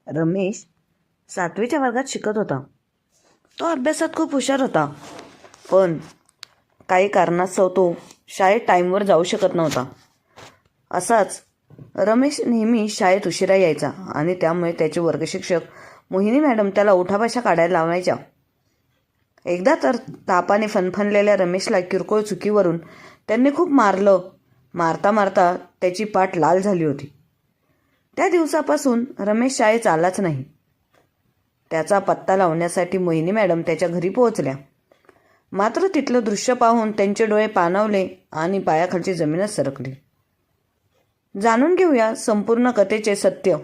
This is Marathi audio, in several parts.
रमेश 7वीच्या वर्गात शिकत होता. तो अभ्यासात खूप हुशार होता, पण काही कारणास्तव तो शाळेत टाईमवर जाऊ शकत नव्हता. असाच रमेश नेहमी शाळेत उशिरा यायचा आणि त्यामुळे त्याचे वर्गशिक्षक मोहिनी मॅडम त्याला उठाबशा काढायला लावायच्या. एकदा तर तापाने फणफणलेल्या रमेशला किरकोळ चुकीवरून त्यांनी खूप मारलं. मारता मारता त्याची पाठ लाल झाली होती. त्या दिवसापासून रमेश शाळेत आलाच नाही. त्याचा पत्ता लावण्यासाठी मोहिनी मॅडम त्याच्या घरी पोहोचल्या. मात्र तिथलं दृश्य पाहून त्यांचे डोळे पाणावले आणि पायाखालची जमीनच सरकली. जाणून घेऊया संपूर्ण कथेचे सत्य.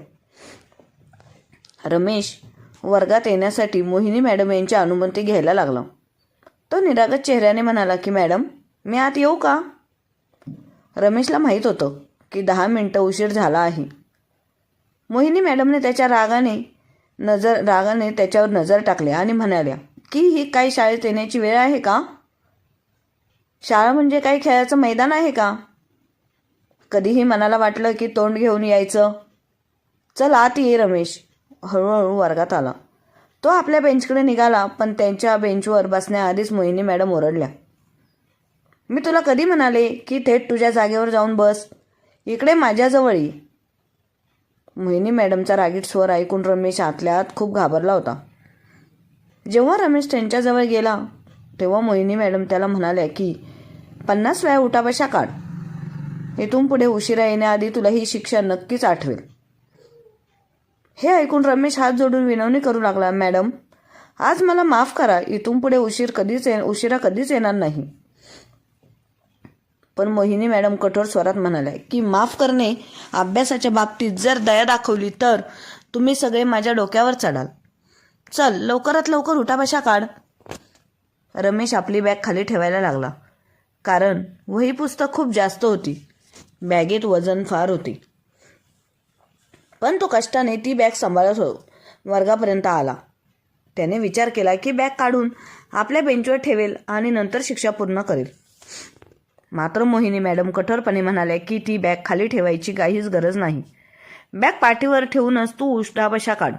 रमेश वर्गात येण्यासाठी मोहिनी मॅडम यांची अनुमती घ्यायला लागला. तो निरागस चेहऱ्याने म्हणाला की मॅडम, मी आत येऊ का? रमेशला माहीत होतं की 10 मिनिटं उशीर झाला आहे. मोहिनी मॅडमने रागाने त्याच्यावर नजर टाकली आणि म्हणाल्या की ही काय शाळेत येण्याची वेळ आहे का? शाळा म्हणजे काही खेळाचं मैदान आहे का? कधीही मनाला वाटलं की तोंड घेऊन यायचं. चल आत ये. रमेश हळूहळू वर्गात आला. तो आपल्या बेंचकडे निघाला, पण त्यांच्या बेंचवर बसण्याआधीच मोहिनी मॅडम ओरडल्या, मी तुला कधी म्हणाले की थेट तुझ्या जागेवर जाऊन बस. इकडे माझ्याजवळ ये. मोहिनी मॅडमचा रागीट स्वर ऐकून रमेश आतल्या आत खूप घाबरला होता. जेव्हा रमेश त्यांच्याजवळ गेला तेव्हा मोहिनी मॅडम त्याला म्हणाल्या की 50 वेळा उठाबशा काढ. इथून पुढे उशिरा येण्याआधी तुला ही शिक्षा नक्कीच आठवेल. हे ऐकून रमेश हात जोडून विनवणी करू लागला, मॅडम आज मला माफ करा. इथून पुढे उशिरा कधीच येणार नाही. पण मोहिनी मॅडम कठोर स्वरात म्हणाल्या की माफ करणे, अभ्यासाच्या बाबतीत जर दया दाखवली तर तुम्ही सगळे माझ्या डोक्यावर चढाल. चल लवकरात लवकर उठाबशा काढ. रमेश आपली बॅग खाली ठेवायला लागला, कारण वही पुस्तक खूप जास्त होती. बॅगेत वजन फार होती, पण तो कष्टाने ती बॅग सांभाळत वर्गापर्यंत आला. त्याने विचार केला की बॅग काढून आपल्या बेंचवर ठेवेल आणि नंतर शिक्षा पूर्ण करेल. मात्र मोहिनी मॅडम कठोरपणे म्हणाल्या की ती बॅग खाली ठेवायची काहीच गरज नाही. बॅग पाठीवर ठेवूनच तू उठाबशा काढ.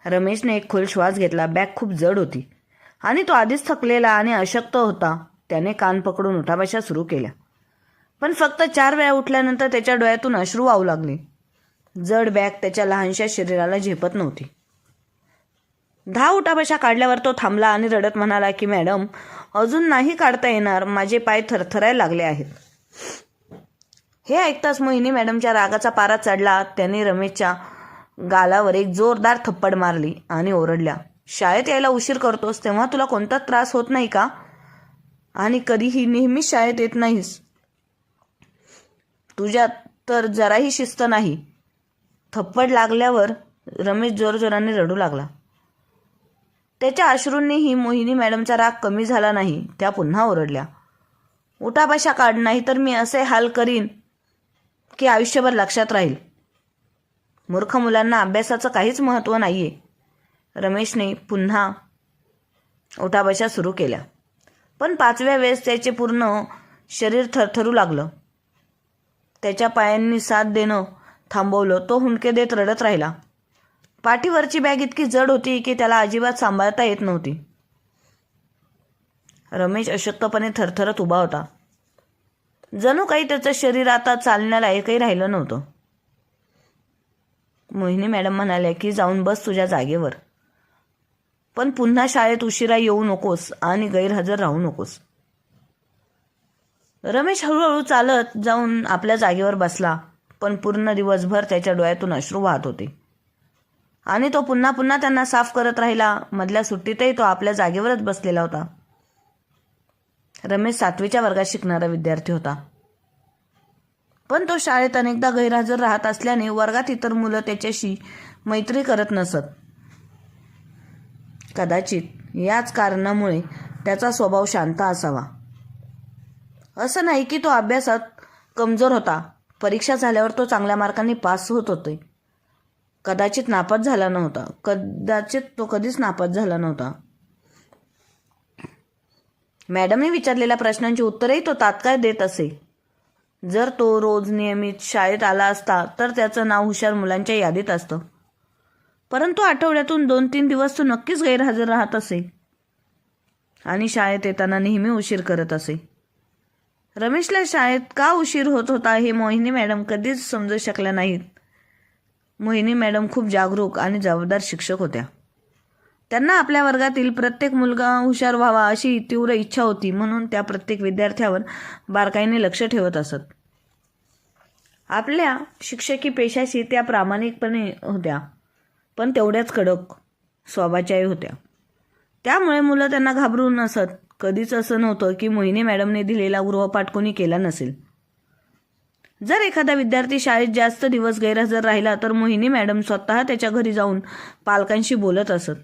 रमेशने एक खोल श्वास घेतला. बॅग खूप जड होती आणि तो आधीच थकलेला आणि अशक्त होता. त्याने कान पकडून उठाबशा सुरू केल्या, पण फक्त 4 वेळा उठल्यानंतर त्याच्या डोळ्यातून अश्रू वाहू लागले. जड बॅग त्याच्या लहानशा शरीराला झेपत नव्हती. 10 उठाबशा काढल्यावर तो थांबला आणि रडत म्हणाला की मॅडम, अजून नाही काढता येणार. माझे पाय थरथरायला लागले आहेत. हे ऐकताच मोहिनी मॅडमच्या रागाचा पारा चढला. त्याने रमेशच्या गालावर एक जोरदार थप्पड मारली आणि ओरडल्या, शाळेत यायला उशीर करतोस तेव्हा तुला कोणताच त्रास होत नाही का? आणि कधीही नेहमीच शाळेत येत नाहीस. तुझ्यात तर जराही शिस्त नाही. थप्पड लागल्यावर रमेश जोरजोराने रडू लागला. त्याच्या अश्रूंनीही मोहिनी मॅडमचा राग कमी झाला नाही. त्या पुन्हा ओरडल्या, उठाबशा काढ, नाही तर मी असे हाल करीन की आयुष्यभर लक्षात राहील. मूर्ख मुलांना अभ्यासाचं काहीच महत्त्व नाहीये. रमेशने पुन्हा उठाबशा सुरू केल्या, पण 5व्या वेळेस त्याचे पूर्ण शरीर थरथरू लागलं. त्याच्या पायांनी साथ देणं थांबवलं. तो हुंदके देत रडत राहिला. पाठीवरची बॅग इतकी जड होती की त्याला अजिबात सांभाळता येत नव्हती. रमेश अशक्तपणे थरथरत उभा होता. जणू काही त्याचं शरीर आता चालण्यालायकही राहिलं नव्हतं. मोहिनी मॅडम म्हणाल्या की जाऊन बस तुझ्या जागेवर, पण पुन्हा शाळेत उशिरा येऊ नकोस आणि गैरहजर राहू नकोस. रमेश हळूहळू चालत जाऊन आपल्या जागेवर बसला, पण पूर्ण दिवसभर त्याच्या डोळ्यातून अश्रू वाहत होते आणि तो पुन्हा पुन्हा त्यांना साफ करत राहिला. मधल्या सुट्टीतही तो आपल्या जागेवरच बसलेला होता. रमेश 7वीच्या वर्गात शिकणारा विद्यार्थी होता, पण तो शाळेत अनेकदा गैरहजर राहत असल्याने वर्गात इतर मुलं त्याच्याशी मैत्री करत नसत. कदाचित याच कारणामुळे त्याचा स्वभाव शांत असावा. असं नाही की तो अभ्यासात कमजोर होता. परीक्षा झाल्यावर तो चांगल्या मार्कांनी पास होत होते. कदाचित तो कधीच नापास झाला नव्हता. मॅडमने विचारलेल्या प्रश्नांची उत्तरेही तो तात्काळ देत असे. जर तो रोज नियमित शाळेत आला असता तर त्याचं नाव हुशार मुलांच्या यादीत असतं. परंतु आठवड्यातून 2-3 दिवस तो नक्कीच गैरहजर राहत असे आणि शाळेत येताना नेहमी उशीर करत असे. रमेशला शाळेत का उशीर होत होता हे मोहिनी मॅडम कधीच समजू शकल्या नाहीत. मोहिनी मॅडम खूप जागरूक आणि जबाबदार शिक्षक होत्या. त्यांना आपल्या वर्गातील प्रत्येक मुलगा हुशार व्हावा अशी तीव्र इच्छा होती, म्हणून त्या प्रत्येक विद्यार्थ्यावर बारकाईने लक्ष ठेवत असत. आपल्या शिक्षकी पेशाशी त्या प्रामाणिकपणे होत्या, पण तेवढ्याच कडक स्वभावाच्याही होत्या. त्यामुळे मुलं त्यांना घाबरून नसत. कधीच असं नव्हतं की मोहिनी मॅडमने दिलेला गृहपाठ कोणी केला नसेल. जर एखादा विद्यार्थी शाळेत जास्त दिवस गैरहजर राहिला तर मोहिनी मॅडम स्वतः त्याच्या घरी जाऊन पालकांशी बोलत असत.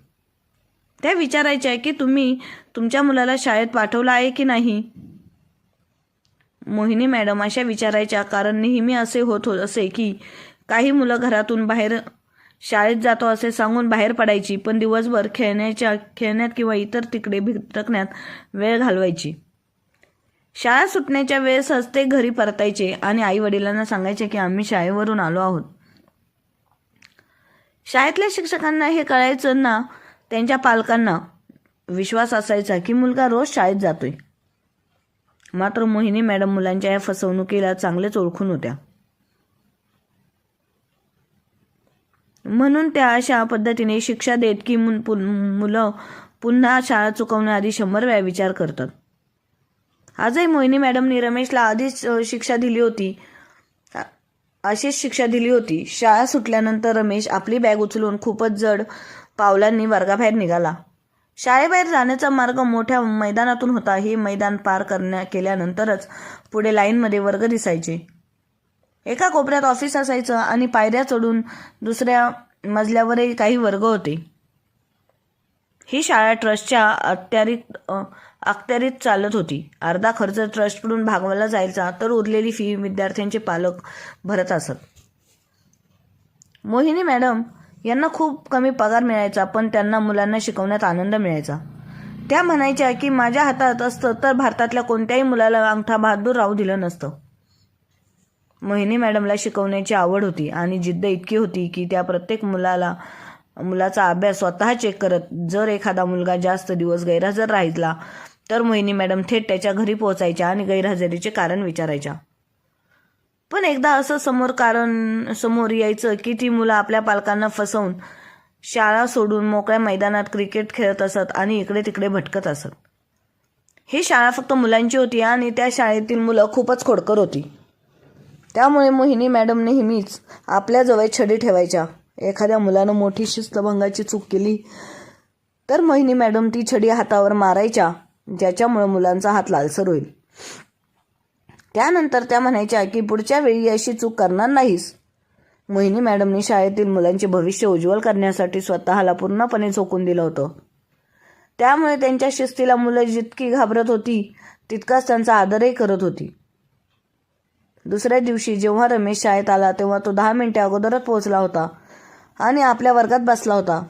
त्या विचारायच्या की तुम्ही तुमच्या मुलाला शाळेत पाठवलं आहे की नाही. मोहिनी मॅडम अशा विचारायच्या कारण नेहमी असे होत असे की काही मुलं घरातून बाहेर शाळेत जातो असे सांगून बाहेर पडायची, पण दिवसभर खेळण्यात किंवा इतर तिकडे भटकण्यात वेळ घालवायची. शाळा सुटण्याच्या वेळेसच ते घरी परतायचे आणि आई वडिलांना सांगायचे की आम्ही शाळेवरून आलो आहोत. शाळेतल्या शिक्षकांना हे कळायचं ना, त्यांच्या पालकांना विश्वास असायचा की मुलगा रोज शाळेत जातोय. मात्र मोहिनी मॅडम मुलांच्या या फसवणुकीला चांगलेच ओळखून होत्या. म्हणून त्या अशा पद्धतीने शिक्षा देत की मुलं पुन्हा शाळा चुकवण्याआधी 100 वेळा विचार करतात. आजही मोहिनी मॅडमनी रमेशला आधीच शिक्षा दिली होती, अशीच शिक्षा दिली होती. शाळा सुटल्यानंतर रमेश आपली बॅग उचलून खूपच जड पावलांनी वर्गाबाहेर निघाला. शाळेबाहेर जाण्याचा मार्ग मोठ्या मैदानातून होता. हे मैदान पार केल्यानंतरच पुढे लाईनमध्ये वर्ग दिसायचे. एका कोपऱ्यात ऑफिस असायचं आणि पायऱ्या चढून दुसऱ्या मजल्यावरही काही वर्ग होते. ही शाळा ट्रस्टच्या अखत्यारीत चालत होती. अर्धा खर्च ट्रस्टकडून भागवला जायचा, तर उरलेली फी विद्यार्थ्यांचे पालक भरत असत. मोहिनी मॅडम यांना खूप कमी पगार मिळायचा, पण त्यांना मुलांना शिकवण्यात आनंद मिळायचा. त्या म्हणायच्या की माझ्या हातात असतं तर भारतातल्या कोणत्याही मुलाला अंगठा बहादूर राहू दिलं नसतं. मोहिनी मॅडमला शिकवण्याची आवड होती आणि जिद्द इतकी होती की त्या प्रत्येक मुलाचा अभ्यास स्वतः चेक करत. जर एखादा मुलगा जास्त दिवस गैरहजर राहिला तर मोहिनी मॅडम थेट त्याच्या घरी पोहोचायच्या आणि गैरहजेरीचे कारण विचारायच्या. पण एकदा असं समोर यायचं की ती मुलं आपल्या पालकांना फसवून शाळा सोडून मोकळ्या मैदानात क्रिकेट खेळत असत आणि इकडे तिकडे भटकत असत. ही शाळा फक्त मुलांची होती आणि त्या शाळेतील मुलं खूपच खोडकर होती. त्यामुळे मोहिनी मॅडम नेहमीच आपल्याजवळ छडी ठेवायच्या. एखाद्या मुलानं मोठी शिस्तभंगाची चूक केली तर मोहिनी मॅडम ती छडी हातावर मारायच्या, ज्याच्यामुळे मुलांचा हात लालसर होईल. त्यानंतर त्या म्हणायच्या की पुढच्या वेळी अशी चूक करणार नाहीस. मोहिनी मॅडमनी शाळेतील मुलांचे भविष्य उज्ज्वल करण्यासाठी स्वतःला पूर्णपणे झोकून दिलं होतं. त्यामुळे त्यांच्या शिस्तीला मुलं जितकी घाबरत होती तितकाच त्यांचा आदरही करत होती. दुसऱ्या दिवशी जेव्हा रमेश शाळेत आला तेव्हा तो 10 मिनिटे अगोदरच पोहोचला होता आणि आपल्या वर्गात बसला होता.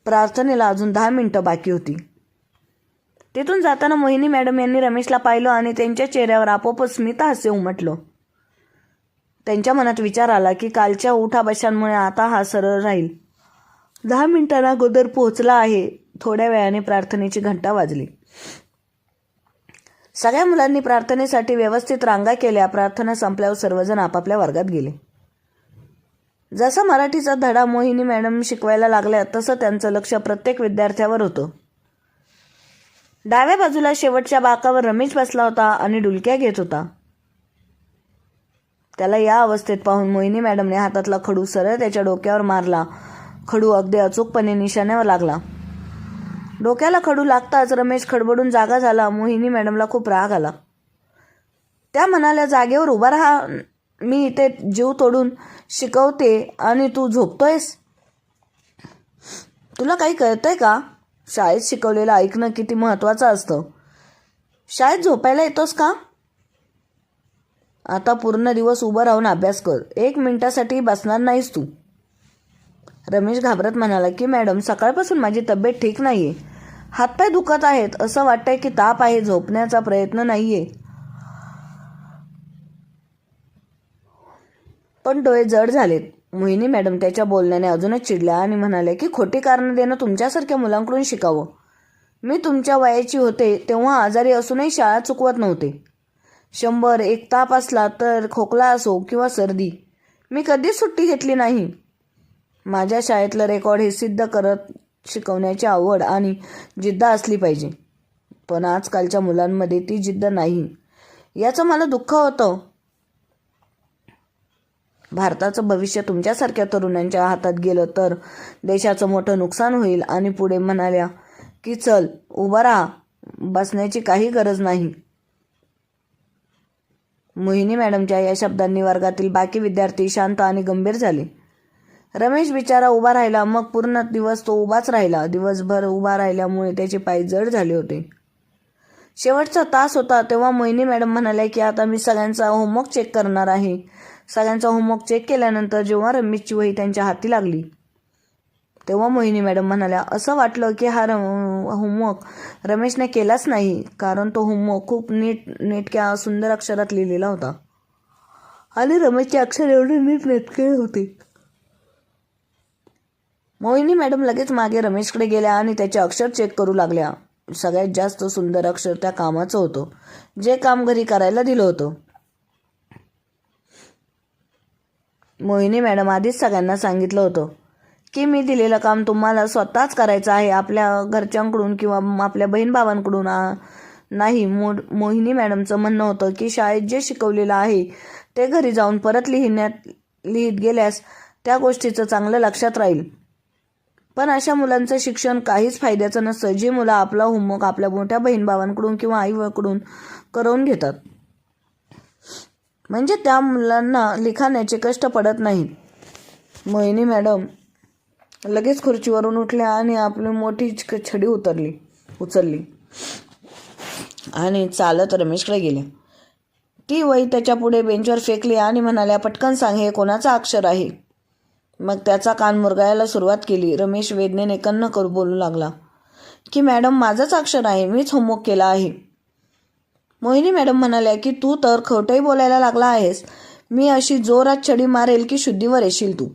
प्रार्थनेला अजून 10 मिनिटं बाकी होती. तिथून जाताना मोहिनी मॅडम यांनी रमेशला पाहिलं आणि त्यांच्या चेहऱ्यावर आपोआपच स्मित हास्य उमटलं. त्यांच्या मनात विचार आला की कालच्या उठाबशांमुळे आता हा सरळ राहील. 10 मिनिटांना अगोदर पोहोचला आहे. थोड्या वेळाने प्रार्थनेची घंटा वाजली. सगळ्या मुलांनी प्रार्थनेसाठी व्यवस्थित रांगा केल्या. प्रार्थना संपल्यावर सर्वजण आपापल्या वर्गात गेले. जसा मराठीचा धडा मोहिनी मॅडम शिकवायला लागल्या तसं त्यांचं लक्ष प्रत्येक विद्यार्थ्यावर होतं. डाव्या बाजूला शेवटच्या बाकावर रमेश बसला होता आणि डुलक्या घेत होता. त्याला या अवस्थेत पाहून मोहिनी मॅडमने हातातला खडू सरळ त्याच्या डोक्यावर मारला. खडू अगदी अचूकपणे निशाण्यावर लागला. डोक्याला खडू लागताच रमेश खडबडून जागा झाला. मोहिनी मॅडमला खूप राग आला. त्या म्हणाल्या, जागेवर उभा राहा, मी इथे जीव तोडून शिकवते आणि तू झोपतोयस. तुला काही कळतंय का? शाळेत शिकवलेलं ऐकणं किती महत्त्वाचं असतं. शाळेत झोपायला येतोस का? आता पूर्ण दिवस उभं राहून अभ्यास कर. 1 मिनिटासाठी बसणार नाहीस तू. रमेश घाबरत म्हणाला की मॅडम, सकाळपासून माझी तब्येत ठीक नाहीये. हातपाय दुखत आहेत. असं वाटतंय की ताप आहे. झोपण्याचा प्रयत्न नाहीये. पण डोळे जड झालेत. मोहिनी मॅडम त्याच्या बोलण्याने अजूनच चिडल्या आणि म्हणाल्या की खोटी कारणं देणं तुमच्यासारख्या मुलांकडून शिकावं. मी तुमच्या वयाची होते तेव्हा आजारी असूनही शाळा चुकवत नव्हते. 100 एक ताप असला तर खोकला असो किंवा सर्दी, मी कधीच सुट्टी घेतली नाही. माझ्या शाळेतलं रेकॉर्ड हे सिद्ध करत शिकवण्याची आवड आणि जिद्द असली पाहिजे. पण आजकालच्या मुलांमध्ये ती जिद्द नाही, याचं मला दुःख होतं. भारताचं भविष्य तुमच्यासारख्या तरुणांच्या हातात गेलं तर देशाचं मोठं नुकसान होईल. आणि पुढे म्हणाल्या की चल उभा राहा, बसण्याची काही गरज नाही. मोहिनी मॅडमच्या या शब्दांनी वर्गातील बाकी विद्यार्थी शांत आणि गंभीर झाले. रमेश बिचारा उभा राहिला. मग पूर्ण दिवस तो उभाच राहिला. दिवसभर उभा राहिल्यामुळे त्याचे पाय जड झाले होते. शेवटचा तास होता तेव्हा मोहिनी मॅडम म्हणाल्या की आता मी सगळ्यांचा होमवर्क चेक करणार आहे. सगळ्यांचा होमवर्क चेक केल्यानंतर जेव्हा रमेशची वही त्यांच्या हाती लागली तेव्हा मोहिनी मॅडम म्हणाल्या, असं वाटलं की हा होमवर्क रमेशने केलाच नाही, कारण तो होमवर्क खूप नेटक्या सुंदर अक्षरात लिहिलेला होता आणि रमेशचे अक्षर एवढे नीटनेटके होते. मोहिनी मॅडम लगेच मागे रमेशकडे गेल्या आणि त्याचे अक्षर चेक करू लागल्या. सगळ्यात जास्त सुंदर अक्षर त्या कामाचं होतं, जे काम घरी करायला दिलं होतं. मोहिनी मॅडम आधीच सगळ्यांना सांगितलं होतं की मी दिलेलं काम तुम्हाला स्वतःच करायचं आहे, आपल्या घरच्यांकडून किंवा आपल्या बहीण भावांकडून नाही. मोहिनी मॅडमचं म्हणणं होतं की शाळेत जे शिकवलेलं आहे ते घरी जाऊन परत लिहित गेल्यास त्या गोष्टीचं चांगलं लक्षात राहील. पण अशा मुलांचं शिक्षण काहीच फायद्याचं नसतं जी मुलं आपला होमवर्क आपल्या मोठ्या बहीण भावांकडून किंवा आईकडून करवून घेतात. म्हणजे त्या मुलांना लिखाण्याचे कष्ट पडत नाहीत. मोहिनी मॅडम लगेच खुर्चीवरून उठल्या आणि आपली मोठी छडी उचलली आणि चालत रमेशकडे गेल्या. ती वही त्याच्या पुढे बेंचवर फेकली आणि म्हणाल्या, पटकन सांग, हे कोणाचं अक्षर आहे? मग त्याचा कान मुरगाळायला सुरुवात केली. रमेश वेदनेने कन्न करू बोलू लागला की मॅडम माझंच अक्षर आहे, मीच होमवर्क केला आहे. मोहिनी मॅडम म्हणाल्या की तू तर खोटंही बोलायला लागला आहेस. मी अशी जोरात छडी मारेल की शुद्धीवर येशील तू.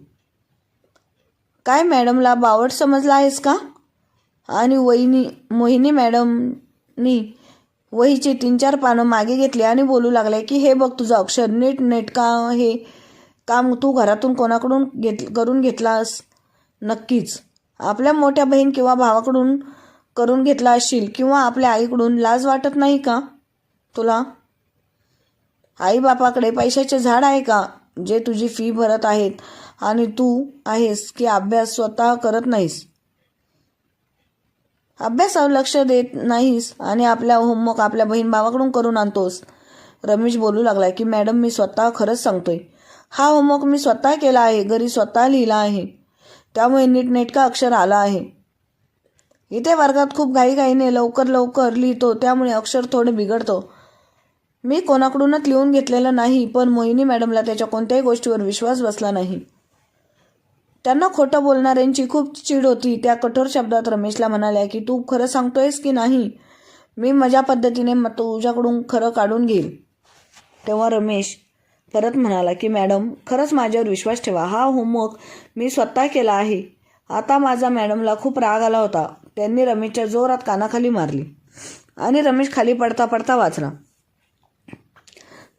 काय मॅडमला बावट समजला आहेस का? आणि मोहिनी मॅडमनी वहीची 3-4 पानं मागे घेतली आणि बोलू लागल्या की हे बघ तुझं अक्षर नेटका, हे काम तू घरातून कोणाकडून करून घेतलास? नक्कीच आपल्या मोठ्या बहीण किंवा भावाकडून करून घेतला असशील किंवा आपल्या आईकडून. लाज वाटत नाही का तुला? आई बापाकडे पैशाचे झाड आहे का जे तुझी फी भरत आहेत आणि तू आहेस की अभ्यास स्वतः करत नाहीस, अभ्यासावर लक्ष देत नाहीस आणि आपल्या होमवर्क आपल्या बहीण भावाकडून करून आणतोस. रमेश बोलू लागला की मॅडम मी स्वतः खरंच सांगतोय, हा होमवर्क मी स्वतः केला आहे, घरी स्वतः लिहिला आहे, त्यामुळे नीटनेटका अक्षर आला आहे. इथे वर्गात खूप घाईघाईने लवकर लिहितो त्यामुळे अक्षर थोडं बिघडतो. मी कोणाकडूनच लिहून घेतलेलं नाही. पण मोहिनी मॅडमला त्याच्या कोणत्याही गोष्टीवर विश्वास बसला नाही. त्यांना खोटं बोलणाऱ्यांची खूप चीड होती. त्या कठोर शब्दात रमेशला म्हणाल्या की तू खरं सांगतोयस की नाही? मी माझ्या पद्धतीने तुझ्याकडून खरं काढून घेईल. तेव्हा रमेश परत म्हणाला की मॅडम खरंच माझ्यावर विश्वास ठेवा, हा होमवर्क मी स्वतः केला आहे. आता माझा मॅडमला खूप राग आला होता. त्यांनी रमेशच्या जोरात कानाखाली मारली आणि रमेश खाली पडता पडता वाचला.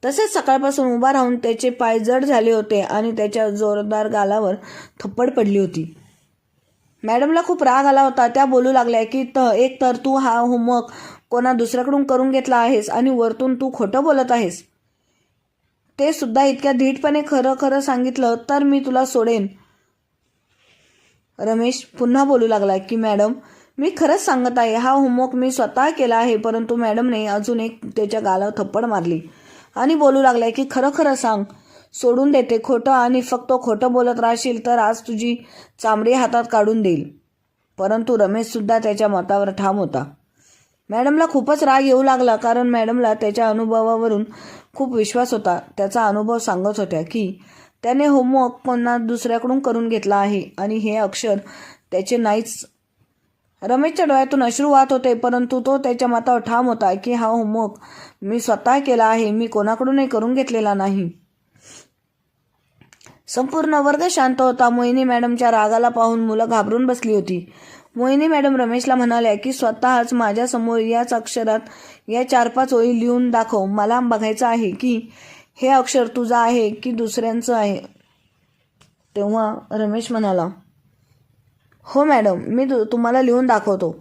तसेच सकाळपासून उभा राहून त्याचे पाय जड झाले होते आणि त्याच्या जोरदार गालावर थप्पड पडली होती. मॅडमला खूप राग आला होता. त्या बोलू लागल्या की एक तर तू हा होमवर्क कोणा दुसऱ्याकडून करून घेतला आहेस आणि वरतून तू खोटं बोलत आहेस. ते सुद्धा इतक्या धीटपणे खरं सांगितलं तर मी तुला सोडेन. रमेश पुन्हा बोलू लागला की मॅडम मी खरंच सांगत आहे, हा होमवर्क मी स्वतः केला आहे. परंतु मॅडमने अजून एक त्याच्या गालावर थप्पड मारली आणि बोलू लागल्या की खरं सांग, सोडून देते खोटं आणि फक्त खोटं बोलत राहशील तर आज तुझी चामडी हातात काढून देईल. परंतु रमेश सुद्धा त्याच्या मतावर ठाम होता. मॅडमला खूपच राग येऊ लागला कारण मॅडमला त्याच्या अनुभवावरून खूप विश्वास होता. त्याचा अनुभव सांगत होत्या की त्याने होमवर्क कोणा दुसऱ्याकडून करून घेतला आहे आणि हे अक्षर त्याचे नाहीच. रमेशच्या डोळ्यातून अश्रू वाहत होते परंतु तो त्याच्या मतावर ठाम होता की हा होमवर्क मी स्वतः केला आहे, मी कोणाकडूनही करून घेतलेला नाही. संपूर्ण वर्ग शांत होता. मोहिनी मॅडमच्या रागाला पाहून मुलं घाबरून बसली होती. मोहिनी मॅडम रमेशला म्हणाल्या की स्वतःच माझ्यासमोर याच अक्षरात या 4-5 ओळी लिहून दाखव. मला बघायचं आहे की हे अक्षर तुझं आहे की दुसऱ्यांचं आहे. तेव्हा रमेश म्हणाला, हो मॅडम, मी तुम्हाला लिहून दाखवतो.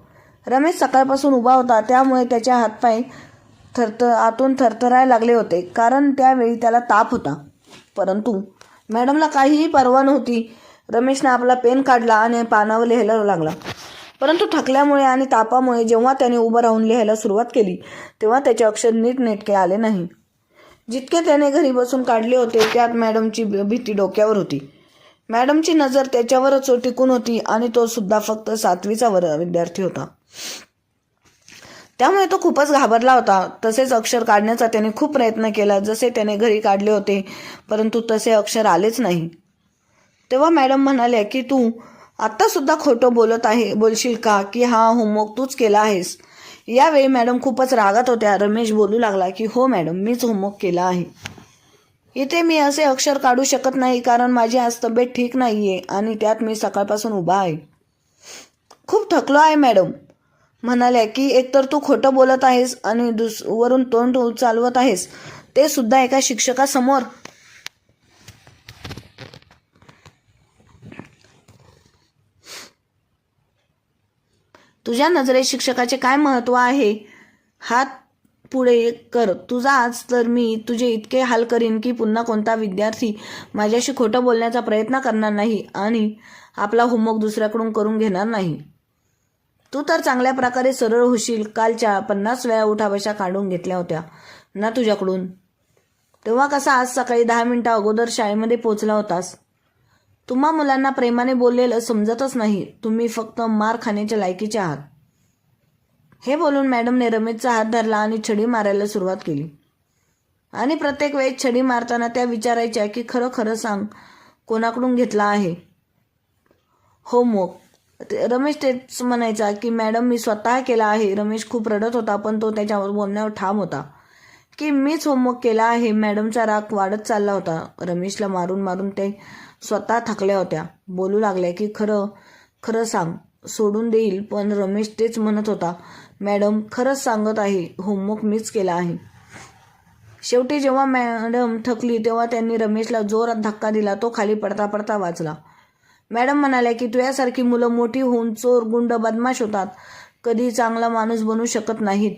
रमेश सकाळपासून उभा होता, त्यामुळे त्याचे हातपाय आतून थरथरायला लागले होते, कारण त्यावेळी त्याला ताप होता. परंतु मॅडमला काहीही पर्वा नव्हती. रमेशने आपला पेन काढला आणि पानावर लिहायला लागला. परंतु थकल्यामुळे आणि तापामुळे जेव्हा त्याने उभं राहून लिहायला सुरुवात केली तेव्हा त्याचे अक्षर नीटनेटके आले नाही. जितके त्याने घरी बसून काढले होते त्यात मॅडमची भीती डोक्यावर होती. मॅडमची नजर त्याच्यावरच टिकून होती आणि तो सुद्धा फक्त 7वीचा विद्यार्थी होता. त्यामुळे तो खूपच घाबरला होता. तसेच अक्षर काढण्याचा त्याने खूप प्रयत्न केला जसे त्याने घरी काढले होते, परंतु तसे अक्षर आलेच नाही. तेव्हा मॅडम म्हणाल्या की तू आत्ता सुद्धा खोटं बोलशील का की हा होमवर्क तूच केला आहेस. यावेळी मॅडम खूपच रागात होत्या. रमेश बोलू लागला की हो मॅडम, मीच होमवर्क केला आहे. इथे मी असे अक्षर काढू शकत नाही कारण माझी आज तब्येत ठीक नाहीये आणि त्यात मी सकाळपासून उभा आहे. खूप थकलो आहे मॅडम म्हणाल्या की एकतर तू खोटं बोलत आहेस आणि वरून तोंड चालवत आहेस, ते सुद्धा एका शिक्षकासमोर. तुझ्या नजरेत शिक्षकाचे काय महत्त्व आहे? हात पुढे कर. तुझा आज तर मी तुझे इतके हाल करीन की पुन्हा कोणता विद्यार्थी माझ्याशी खोटं बोलण्याचा प्रयत्न करणार नाही आणि आपला होमवर्क दुसऱ्याकडून करून घेणार नाही. तू तर चांगल्या प्रकारे सरळ होशील. कालच्या 50 वेळा उठाबशा काढून घेतल्या होत्या ना तुझ्याकडून. तेव्हा कसा आज सकाळी 10 मिनिटं अगोदर शाळेमध्ये पोहोचला होतास? तुम्हा मुलांना प्रेमाने बोललेलं समजतच नाही. तुम्ही फक्त मार खाण्याच्या लायकीचे आहात. हे बोलून मॅडमने रमेशचा हात धरला आणि छडी मारायला सुरुवात केली. आणि प्रत्येक वेळेस छडी मारताना त्या विचारायच्या की खरं खरं सांग, कोणाकडून घेतला आहे होमवर्क? रमेश तेच म्हणायचा की मॅडम, मी स्वतः केला आहे. रमेश खूप रडत होता, पण तो त्याच्यावर बोलण्यावर ठाम होता की मीच होमवर्क केला आहे. मॅडमचा राग वाढत चालला होता. रमेशला मारून मारून ते स्वतः थकल्या होत्या. बोलू लागल्या की खरं खरं सांग, सोडून देईल. पण रमेश तेच म्हणत होता, मॅडम खरंच सांगत आहे, होमवर्क मीच केला आहे. शेवटी जेव्हा मॅडम थकली तेव्हा त्यांनी रमेशला जोरात धक्का दिला. तो खाली पडता पडता वाचला. मॅडम म्हणाल्या की तुझ्यासारखी मुलं मोठी होऊन चोर, गुंड, बदमाश होतात, कधी चांगला माणूस बनू शकत नाहीत.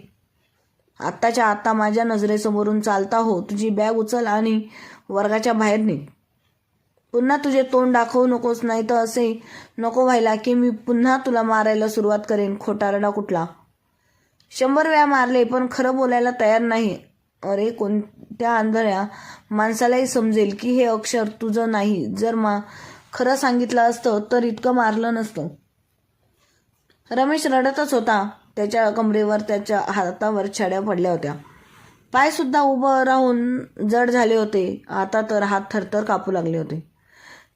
आत्ताच्या आत्ता माझ्या नजरेसमोरून चालता हो. तुझी बॅग उचल आणि वर्गाच्या बाहेर निघ. पुन्हा तुझे तोंड दाखवू नकोस, नाही तर असे नको व्हायला की मी पुन्हा तुला मारायला सुरुवात करेन. खोटारडा कुठला. 100 वेळा मारले पण खरं बोलायला तयार नाही. अरे, कोणत्या आंधळ्या माणसालाही समजेल की हे अक्षर तुझं नाही. जर खरं सांगितलं असतं तर इतकं मारलं नसतं. रमेश रडतच होता. त्याच्या कमरेवर, त्याच्या हातावर छड्या पडल्या होत्या. पाय सुद्धा उभं राहून जड झाले होते. आता तर हात थरथर कापू लागले होते.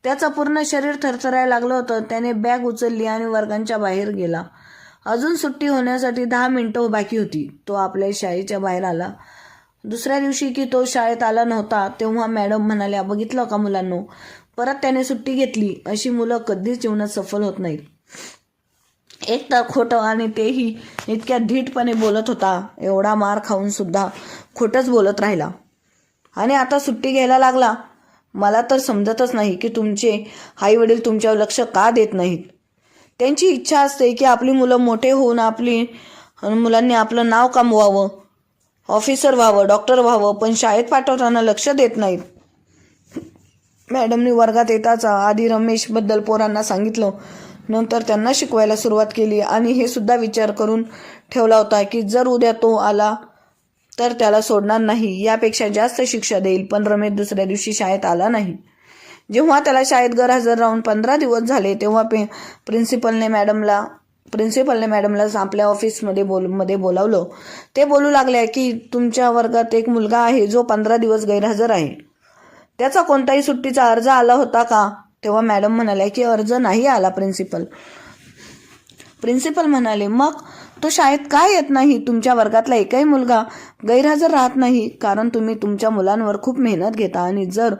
त्याचं पूर्ण शरीर थरथरायला लागलं होतं. त्याने बॅग उचलली आणि वर्गांच्या बाहेर गेला. अजून सुट्टी होण्यासाठी 10 मिनिटं बाकी होती. तो आपल्या शाळेच्या बाहेर आला. दुसऱ्या दिवशी की तो शाळेत आला नव्हता तेव्हा मॅडम म्हणाल्या, बघितलं का मुलांनो, परत त्याने सुट्टी घेतली. अशी मुलं कधीच जीवनात सफल होत नाहीत. एक तर खोटं, आणि तेही इतक्या धीटपणे बोलत होता. एवढा मार खाऊन सुद्धा खोटंच बोलत राहिला आणि आता सुट्टी घ्यायला लागला. मला तर समजतच नाही की तुमचे आई वडील तुमच्यावर लक्ष का देत नाहीत. त्यांची इच्छा असते की आपली मुलं मोठे होऊन मुलांनी आपलं नाव कमवावं, ऑफिसर व्हावं, डॉक्टर व्हावं, पण शाळेत पाठवताना लक्ष देत नाहीत. मॅडमनी वर्गात येताच आधी रमेशबद्दल पोरांना सांगितलं, नंतर त्यांना शिकवायला सुरुवात केली आणि हे सुद्धा विचार करून ठेवला होता की जर उद्या तो आला तर त्याला सोडणार नाही, यापेक्षा जास्त शिक्षा देईल. पण रमेश दुसऱ्या दिवशी शाळेत आला नाही. जेव्हा त्याला शाळेत गैरहजर राहून 15 दिवस झाले तेव्हा प्रिन्सिपलने मॅडमला आपल्या ऑफिसमध्ये बोलावलं. ते बोलू लागल्या की तुमच्या वर्गात एक मुलगा आहे जो 15 दिवस गैरहजर आहे. त्याचा कोणताही सुट्टीचा अर्ज आला होता का? तेव्हा मॅडम म्हणाल्या की अर्ज नाही आला प्रिन्सिपल म्हणाले, मग तो शाळेत का येत नाही? तुमच्या वर्गातला एकही मुलगा गैरहजर राहत नाही कारण तुम्ही तुमच्या मुलांवर खूप मेहनत घेता आणि जर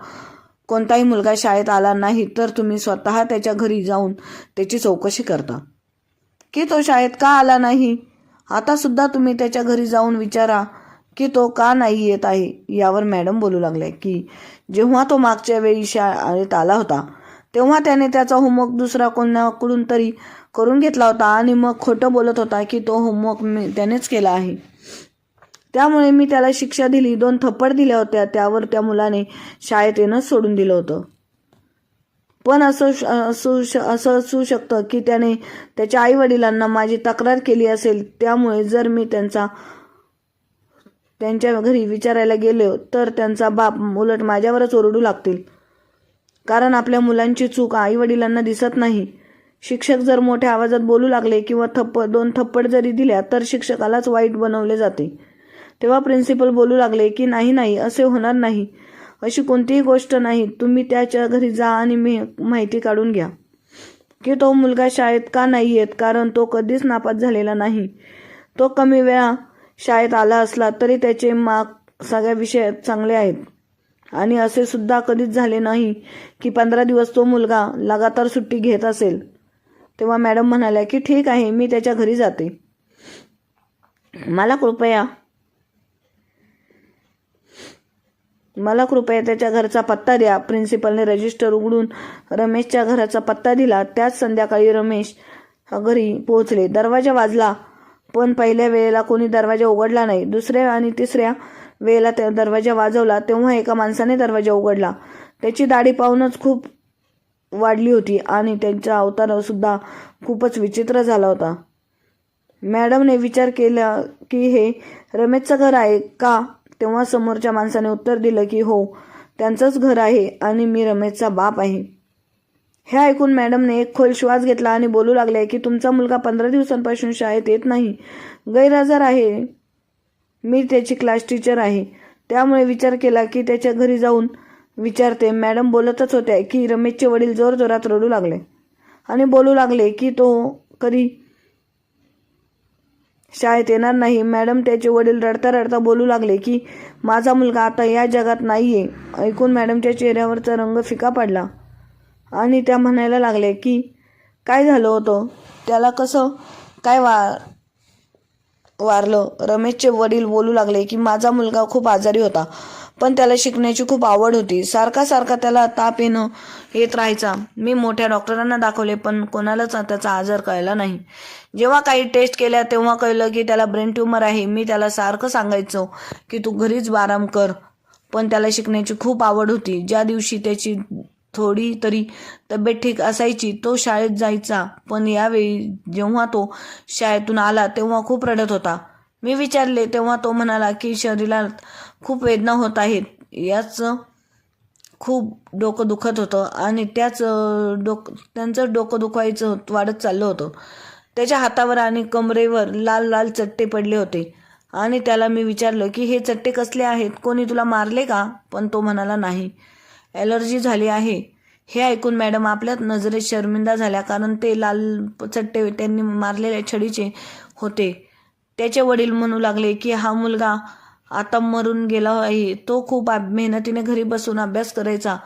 कोणताही मुलगा शाळेत आला नाही तर तुम्ही स्वतः त्याच्या घरी जाऊन त्याची चौकशी करता की तो शाळेत का आला नाही. आता सुद्धा तुम्ही त्याच्या घरी जाऊन विचारा की तो का नाही येत आहे. यावर मॅडम बोलू लागल्या की जेव्हा तो मागच्या वेळी शाळेत आला होता तेव्हा त्याने त्याचा होमवर्क दुसरा कोणाकडून तरी करून घेतला होता आणि मग खोटं बोलत होता की तो होमवर्क त्यानेच केला आहे. त्यामुळे मी त्याला शिक्षा दिली, 2 थप्पड दिल्या होत्या. त्यावर त्या मुलाने शाळेत येणंच सोडून दिलं होतं. पण असं असू शकतं की त्याने त्याच्या आई वडिलांना माझी तक्रार केली असेल. त्यामुळे जर मी त्यांच्या घरी विचारायला गेलो तर त्यांचा बाप उलट माझ्यावरच ओरडू लागतील, कारण आपल्या मुलांची चूक आई वडिलांना दिसत नाही. शिक्षक जर मोठ्या आवाजात बोलू लागले किंवा 2 थप्पड जरी दिल्या तर शिक्षकालाच वाईट बनवले जाते. तेव्हा प्रिन्सिपल बोलू लागले की नाही असे होणार नाही, अशी कोणतीही गोष्ट नाही. तुम्ही त्याच्या घरी जा आणि माहिती काढून घ्या की तो मुलगा शाळेत का नाही येत, कारण तो कधीच नापास झालेला नाही. तो कमी वेळा शाळेत आला असला तरी त्याचे मार्क सगळ्या विषयात चांगले आहेत आणि असे सुद्धा कधीच झाले नाही की 15 दिवस तो मुलगा लगातार सुट्टी घेत असेल. तेव्हा मॅडम म्हणाल्या की ठीक आहे, मी त्याच्या घरी जाते. मला कृपया त्याच्या घरचा पत्ता द्या. प्रिन्सिपलने रजिस्टर उघडून रमेशच्या घराचा पत्ता दिला. त्याच संध्याकाळी रमेश घरी पोहोचले. दरवाजा वाजला पण पहिल्या वेळेला कोणी दरवाजा उघडला नाही. दुसऱ्या आणि तिसऱ्या वेळेला त्या दरवाजा वाजवला तेव्हा एका माणसाने दरवाजा उघडला. त्याची दाढी पाहूनच खूप वाढली होती आणि त्यांचा अवतार सुद्धा खूपच विचित्र झाला होता. मॅडमने विचार केला की हे रमेशचं घर आहे का. तेव्हा समोरच्या माणसाने उत्तर दिलं की हो, त्यांचंच घर आहे आणि मी रमेशचा बाप आहे. हे ऐकून मॅडमने एक खोल श्वास घेतला आणि बोलू लागले की तुमचा मुलगा 15 दिवसांपासून शाळेत येत नाही, गैरहजर आहे. मी त्याची क्लास टीचर आहे, त्यामुळे विचार केला की त्याच्या घरी जाऊन विचारते. मॅडम बोलतच होत्या की रमेशचे वडील जोरजोरात रडू लागले आणि बोलू लागले की तो कधी शाळेत येणार नाही. मॅडम त्याचे वडील रडता रडता बोलू लागले की माझा मुलगा आता या जगात नाहीये. ऐकून मॅडमच्या चेहऱ्यावरचा रंग फिका पडला आणि त्या म्हणायला लागले की काय झालं होतं, त्याला कसं काय वारलं. रमेशचे वडील बोलू लागले की माझा मुलगा खूप आजारी होता, पण त्याला शिकण्याची खूप आवड होती. सारखा त्याला ताप येत राहायचा. मी मोठ्या डॉक्टरांना दाखवले पण कोणालाच त्याचा आजार कळला नाही. जेव्हा काही टेस्ट केल्या तेव्हा कळलं की त्याला ब्रेन ट्यूमर आहे. मी त्याला सारखं सांगायचो की तू घरीच आराम कर, पण त्याला शिकण्याची खूप आवड होती. ज्या दिवशी त्याची थोडी तरी तब्येत ठीक असायची तो शाळेत जायचा, पण यावेळी जेव्हा तो शाळेतून आला तेव्हा खूप रडत होता. मी विचारले तेव्हा तो म्हणाला की शरीरात खूप वेदना होत आहेत, याचं खूप डोकं दुखत होतं आणि त्यांचं डोकं दुखायचं वाढत चाललं होतं. त्याच्या हातावर आणि कमरेवर लाल लाल चट्टे पडले होते आणि त्याला मी विचारलं की हे चट्टे कसले आहेत, कोणी तुला मारले का. पण तो म्हणाला नाही, ॲलर्जी झाली आहे. हे ऐकून मॅडम आपल्याच नजरेत शर्मिंदा झाल्या, कारण ते लाल चट्टे त्यांनी मारलेल्या छडीचे होते. त्याचे वडील म्हणू लागले की हा मुलगा आता मरून गेला आहे. तो खूप मेहनतीने घरी बसून अभ्यास करायचा,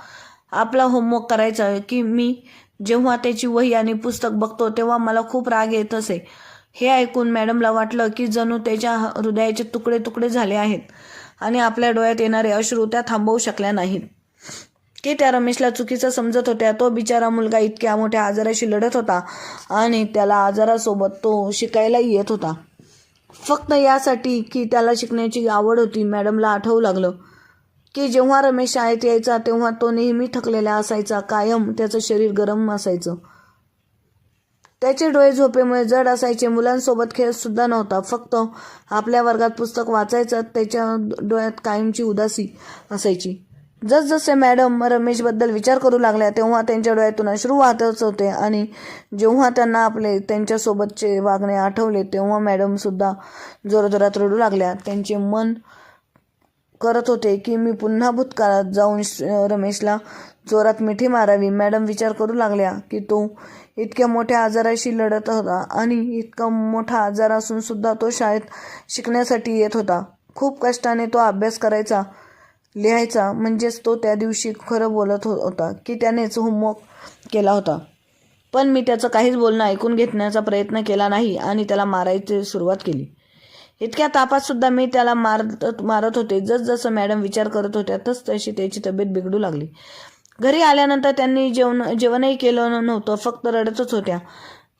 आपला होमवर्क करायचा की मी जेव्हा त्याची वही आणि पुस्तक बघतो तेव्हा मला खूप राग येत असे. हे ऐकून मॅडमला वाटलं की जणू त्याच्या हृदयाचे तुकडे तुकडे झाले आहेत आणि आपल्या डोळ्यात येणारे अश्रू त्या थांबवू शकल्या नाहीत की त्या रमेशला चुकीचं समजत होत्या. तो बिचारा मुलगा इतक्या मोठ्या आजाराशी लढत होता आणि त्याला आजारासोबत तो शिकायलाही येत होता, फक्त यासाठी की त्याला शिकण्याची आवड होती. मॅडमला आठवू लागलं की जेव्हा रमेश शाळेत यायचा तेव्हा तो नेहमी थकलेला असायचा, कायम त्याचं शरीर गरम असायचं, त्याचे डोळे झोपेमुळे जड असायचे. मुलांसोबत खेळत सुद्धा नव्हता, फक्त आपल्या वर्गात पुस्तक वाचायचं. त्याच्या डोळ्यात कायमची उदासी असायची. जसजसे मॅडम रमेशबद्दल विचार करू लागल्या तेव्हा त्यांच्या डोळ्यातून अश्रू वाहतच होते आणि जेव्हा त्यांना त्यांच्यासोबतचे वागणे आठवले तेव्हा मॅडम सुद्धा जोरजोरात रडू लागल्या. त्यांचे मन करत होते की मी पुन्हा भूतकाळात जाऊन रमेशला जोरात मिठी मारावी. मॅडम विचार करू लागल्या की तो इतक्या मोठ्या आजाराशी लढत होता आणि इतका मोठा आजार असून सुद्धा तो शाळेत शिकण्यासाठी येत होता. खूप कष्टाने तो अभ्यास करायचा लिहायचा, म्हणजेच तो त्या दिवशी खरं बोलत होता की त्यानेच होमवर्क केला होता. पण मी त्याचं काहीच बोलणं ऐकून घेण्याचा प्रयत्न केला नाही आणि त्याला मारायची सुरुवात केली. इतक्या तापात सुद्धा मी त्याला मारत होते. जसजसं मॅडम विचार करत होत्या तशी त्याची तब्येत बिघडू लागली. घरी आल्यानंतर त्यांनी जेवणही केलं नव्हतं, फक्त रडतच होत्या.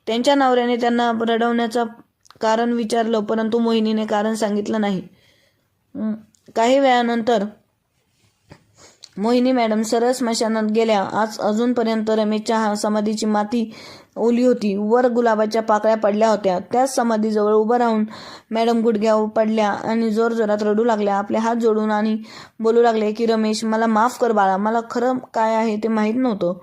त्यांच्या नवऱ्याने त्यांना रडवण्याचं कारण विचारलं, परंतु मोहिनीने कारण सांगितलं नाही. काही वेळानंतर मोहिनी मॅडम सरळ स्मशानात गेल्या. आज अजूनपर्यंत रमेशच्या समाधीची माती ओली होती, वर गुलाबाच्या पाकळ्या पडल्या होत्या. त्याच समाधीजवळ उभं राहून मॅडम गुडघ्यावर पडल्या आणि जोरजोरात रडू लागल्या. आपले हात जोडून आणि बोलू लागले की रमेश, मला माफ कर बाळा, मला खरं काय आहे ते माहीत नव्हतं.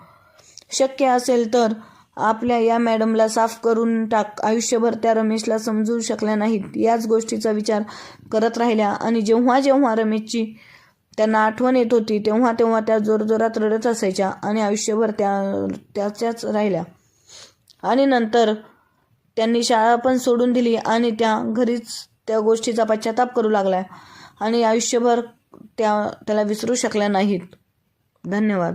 शक्य असेल तर आपल्या या मॅडमला साफ करून टाक. आयुष्यभर त्या रमेशला समजू शकल्या नाहीत. याच गोष्टीचा विचार करत राहिल्या आणि जेव्हा जेव्हा रमेशची त्यांना आठवण येत होती तेव्हा तेव्हा त्या जोरजोरात रडत असायच्या आणि आयुष्यभर त्याच्याच राहिल्या. आणि नंतर त्यांनी शाळा पण सोडून दिली आणि त्या घरीच त्या गोष्टीचा पश्चाताप करू लागल्या आणि आयुष्यभर त्याला विसरू शकल्या नाहीत. धन्यवाद.